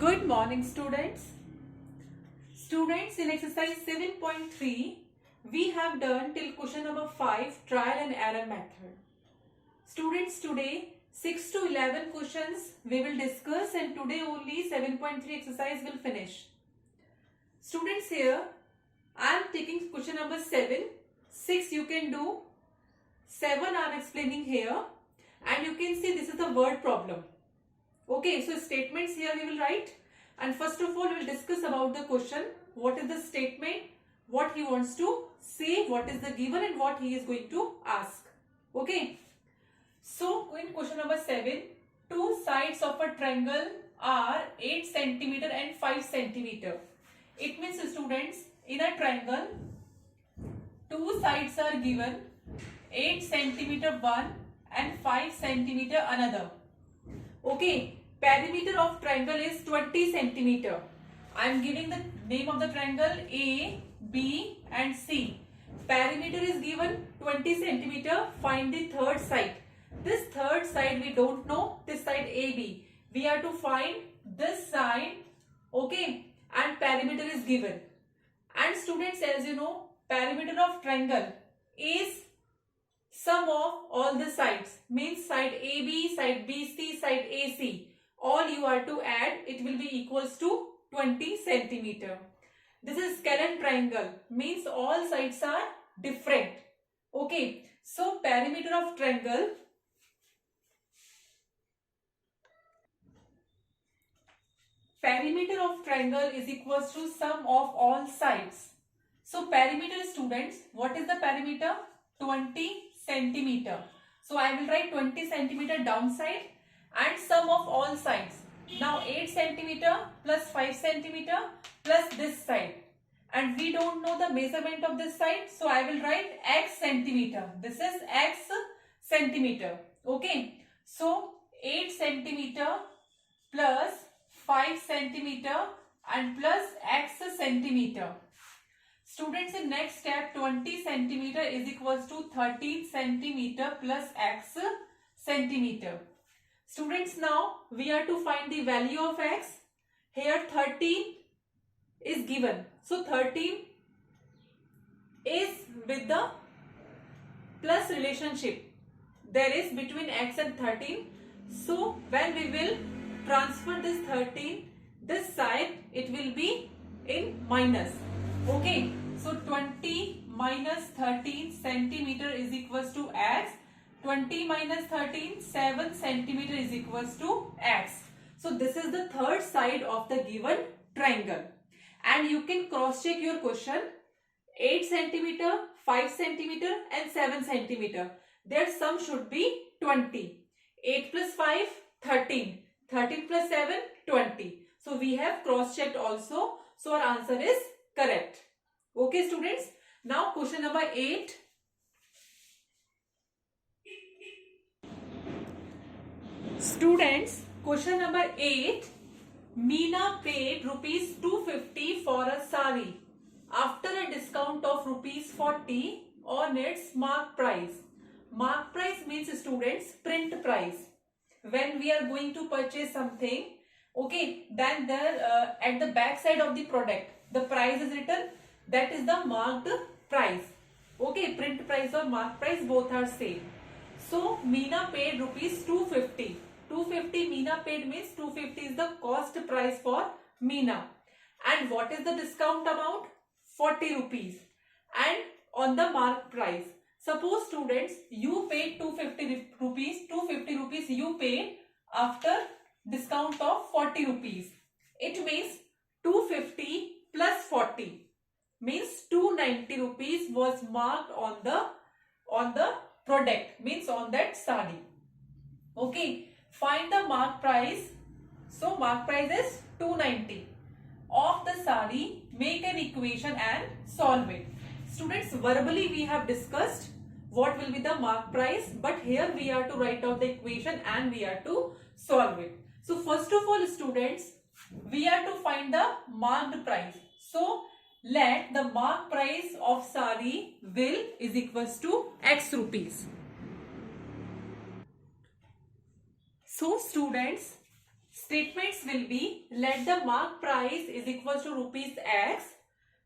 Good morning, students. Students, in exercise 7.3, we have done till question number 5, trial and error method. Students, today 6 to 11 questions we will discuss, and today only 7.3 exercise will finish. Students, here I am taking question number 7. 6 you can do, 7 I am explaining here, and you can see this is the word problem. Okay, so statements here we will write, and first of all we will discuss about the question. What is the statement, what he wants to say, what is the given, and what he is going to ask. Okay, so in question number 7, two sides of a triangle are 8 centimeter and 5 centimeter. It means, students, in a triangle two sides are given, 8 centimeter one and 5 centimeter another. Okay, perimeter of triangle is 20 centimeter. I am giving the name of the triangle A, B and C. Perimeter is given 20 centimeter. Find the third side. This third side we don't know. This side AB. We have to find this side. Okay, and perimeter is given. And students, as you know, perimeter of triangle is sum of all the sides, means side AB, side BC, side AC. All you are to add, it will be equals to 20 centimeter. This is scalene triangle, means all sides are different. Okay, so perimeter of triangle is equals to sum of all sides. So perimeter, students, what is the perimeter? 20 centimeter. So I will write 20 centimeter downside and sum of all sides. Now 8 centimeter plus 5 centimeter plus this side. And we don't know the measurement of this side. So I will write x centimeter. This is x centimeter. Okay. So 8 centimeter plus 5 centimeter and plus x centimeter. Students, in next step, 20 centimeter is equals to 13 centimeter plus x centimeter. Students, now we are to find the value of x. Here 13 is given. So 13 is with the plus relationship there is between x and 13. So when we will transfer this 13, this side it will be in minus. Okay, so 20 minus 13 centimeter is equals to x. 20 minus 13, 7 centimeter is equals to x. So this is the third side of the given triangle. And you can cross check your question. 8 centimeter, 5 centimeter and 7 centimeter. Their sum should be 20. 8 plus 5, 13. 13 plus 7, 20. So we have cross checked also. So our answer is correct. Okay, students. Now question number 8. Students, question number 8. Meena paid rupees 250 for a sari after a discount of rupees 40 on its mark price. Mark price means, students, print price. When we are going to purchase something, okay, then there at the back side of the product, the price is written. That is the marked price. Okay, print price or mark price, both are same. So Meena paid rupees 250. 250 Meena paid means 250 is the cost price for Meena. And what is the discount amount? 40 rupees. And on the mark price, suppose, students, you paid 250 rupees. 250 rupees you paid after discount of 40 rupees. It means 250 plus 40 means 290 rupees was marked on the product, means on that sari. Okay, find the mark price. So mark price is 290 of the sari. Make an equation and solve it. Students, verbally we have discussed what will be the mark price, but here we are to write out the equation and we are to solve it. So first of all, students, we are to find the marked price. So let the mark price of sari will is equals to x rupees. So students, statements will be, let the marked price is equal to rupees X,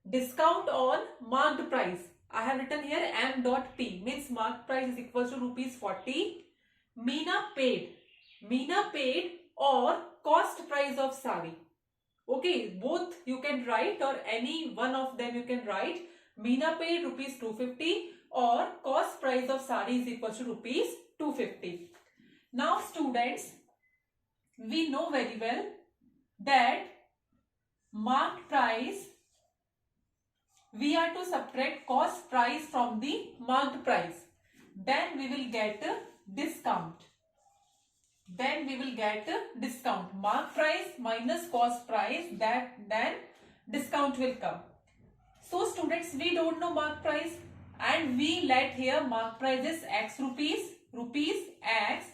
discount on marked price. I have written here M dot P, means marked price is equal to rupees 40. Meena paid or cost price of sari. Okay, both you can write or any one of them you can write. Meena paid rupees 250 or cost price of sari is equal to rupees 250. Now students, we know very well that marked price, we are to subtract cost price from the marked price. Then we will get a discount. Marked price minus cost price, then discount will come. So students, we don't know marked price and we let here marked price is X rupees X,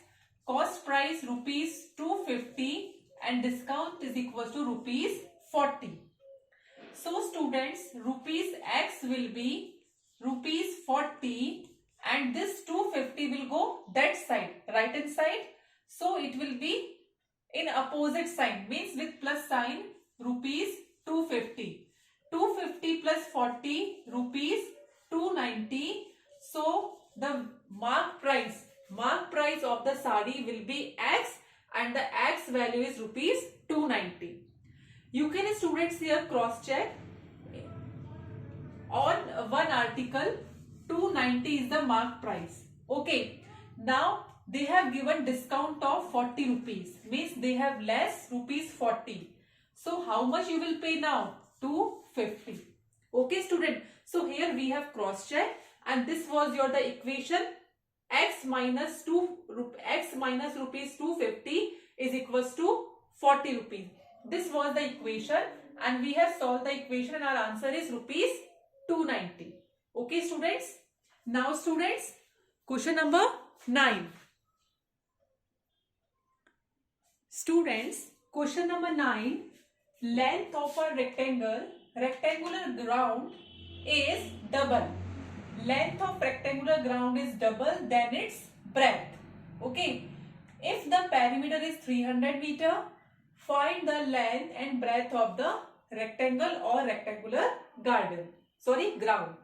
cost price rupees 250 and discount is equal to rupees 40. So students, rupees X will be rupees 40 and this 250 will go that side, right hand side. So it will be in opposite sign, means with plus sign, rupees 250. 250 plus 40, rupees 290. So the mark price of the sari will be X and the X value is rupees 290. You can students here cross check on one article. 290 is the mark price. Okay. Now they have given discount of 40 rupees, means they have less rupees 40. So how much you will pay now? 250. Okay student. So here we have cross check and this was your the equation. X minus rupees 250 is equals to 40 rupees. This was the equation and we have solved the equation and our answer is rupees 290. Okay students. Now students, question number 9. Students, question number 9. Length of a rectangular ground is double. Length of rectangular ground is double than its breadth. Okay. If the perimeter is 300 meter, find the length and breadth of the rectangle or rectangular ground.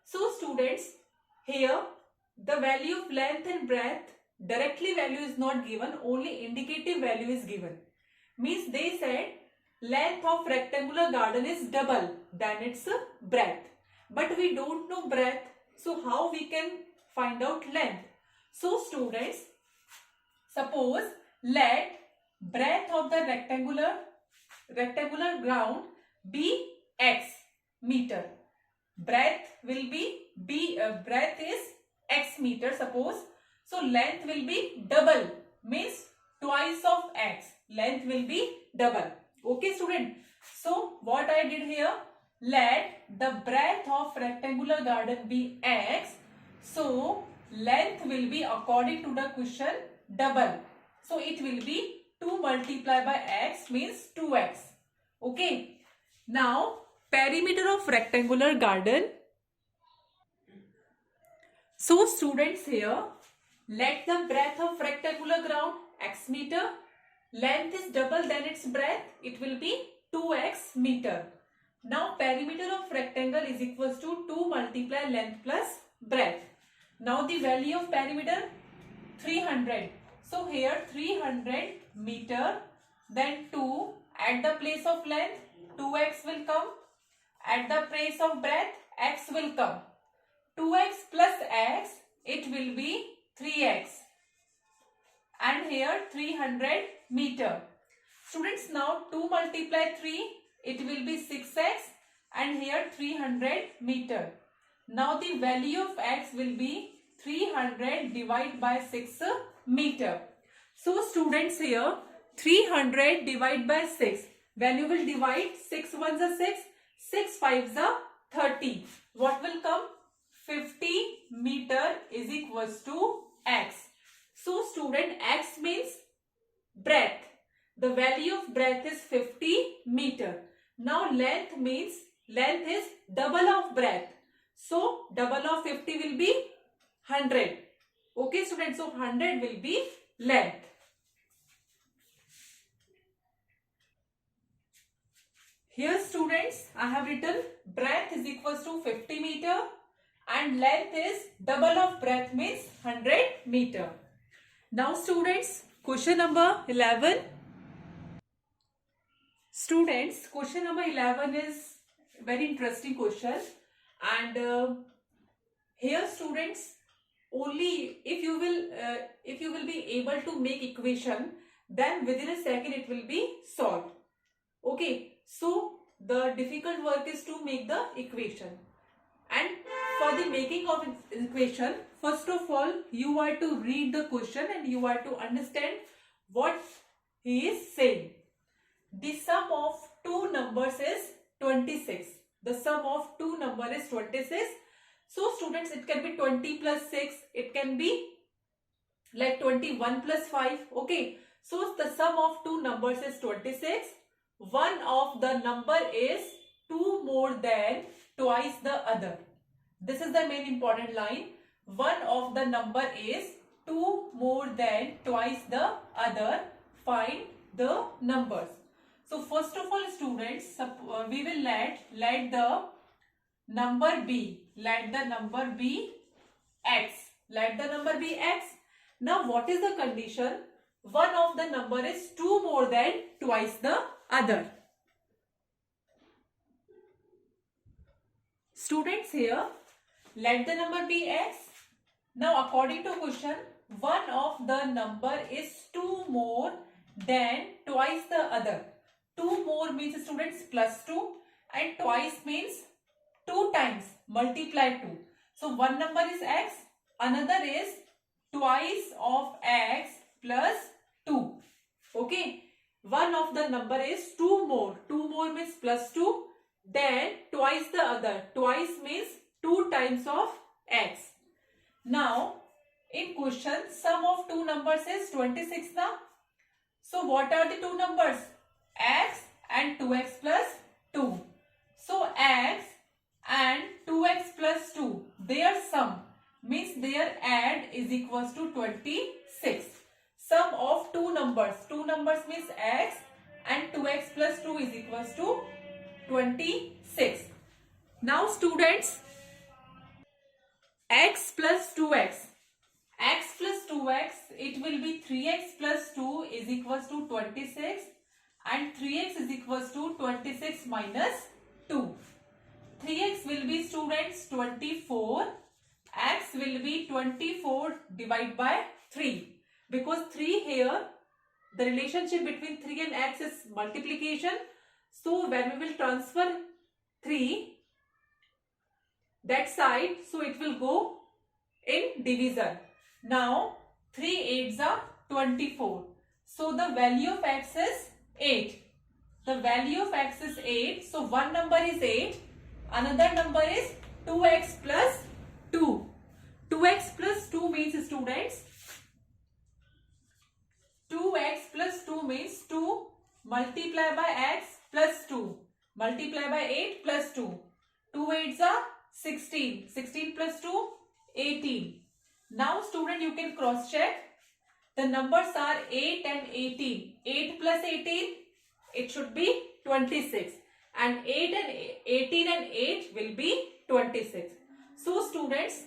So students, here the value of length and breadth, directly value is not given, only indicative value is given. Means they said length of rectangular garden is double than its breadth. But we don't know breadth, so how we can find out length? So students, suppose let breadth of the rectangular ground be X meter. Breadth will be breadth is X meter suppose. So length will be double, means twice of X. Length will be double. Okay student. So what I did here, let the breadth of rectangular garden be X. So length will be according to the question double. So it will be 2 multiplied by X means 2X. Okay. Now perimeter of rectangular garden. So students here, let the breadth of rectangular ground X meter, length is double than its breadth, it will be 2X meter. Now perimeter of rectangle is equals to 2 multiply length plus breadth. Now the value of perimeter 300. So here 300 meter, then 2 at the place of length 2X will come, at the place of breadth X will come. 2X plus X, it will be 3X. And here 300 meter. Students, now 2 multiply 3, it will be 6X and here 300 meter. Now the value of X will be 300 divided by 6 meter. So students here 300 divided by 6. Value will divide, 6 ones are 6, 6 fives are 30. What will come? 50 meter is equals to X. So student, X means breadth. The value of breadth is 50 meter. Now length means length is double of breadth. So double of 50 will be 100. Okay students, so 100 will be length. Here students, I have written breadth is equals to 50 meter and length is double of breadth means 100 meter. Now students, question number 11. Students, question number 11 is very interesting question, and here students, only if you will be able to make equation, then within a second it will be solved. Okay, so the difficult work is to make the equation, and for the making of equation, first of all you are to read the question and you are to understand what he is saying. The sum of two numbers is 26. The sum of two numbers is 26. So students, it can be 20 plus 6. It can be like 21 plus 5. Okay. So the sum of two numbers is 26. One of the number is 2 more than twice the other. This is the main important line. One of the number is 2 more than twice the other. Find the numbers. So first of all students, we will let the number be, let the number be x. Let the number be x. Now what is the condition? One of the number is 2 more than twice the other. Students, here let the number be x. Now according to question, one of the number is 2 more than twice the other. 2 more means students plus 2 and twice means 2 times, multiply 2. So one number is x, another is twice of x plus 2. Okay, one of the number is 2 more. 2 more means plus 2, then twice the other. Twice means 2 times of x. Now in question, sum of two numbers is 26 now. So what are the two numbers? X and 2x plus 2. So x and 2x plus 2, their sum means their add is equals to 26. Sum of two numbers. Two numbers means x and 2x plus 2 is equals to 26. Now students, x plus 2x. X plus 2x, it will be 3x plus 2 is equals to 26. And 3x is equals to 26 minus 2. 3x will be students 24. X will be 24 divided by 3. Because 3 here, the relationship between 3 and x is multiplication. So when we will transfer 3 that side, so it will go in division. Now 3 8s are 24. So the value of x is 8. The value of x is 8. So one number is 8. Another number is 2x plus 2. 2x plus 2 means students, 2x plus 2 means 2 multiply by x plus 2 multiply by 8 plus 2. 2 8s are 16. 16 plus 2, 18. Now student, you can cross check. The numbers are 8 and 18. 8 plus 18, it should be 26. And 8 and 18 and 8 will be 26. So students,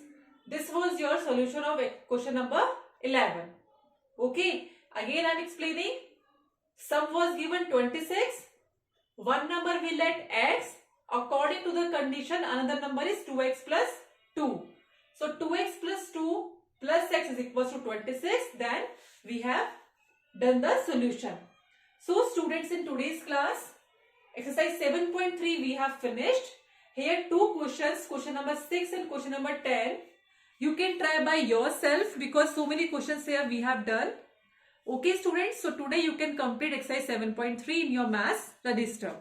this was your solution of question number 11. Okay, again I am explaining. Sum was given 26. One number will let x. According to the condition, another number is 2x plus 2. So 2x plus 2 plus x is equals to 26. Then we have done the solution. So students, in today's class, exercise 7.3 we have finished. Here two questions, question number 6 and question number 10. You can try by yourself because so many questions here we have done. Okay students, so today you can complete exercise 7.3 in your maths register.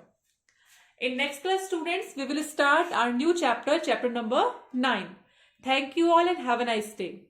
In next class students, we will start our new chapter, chapter number 9. Thank you all and have a nice day.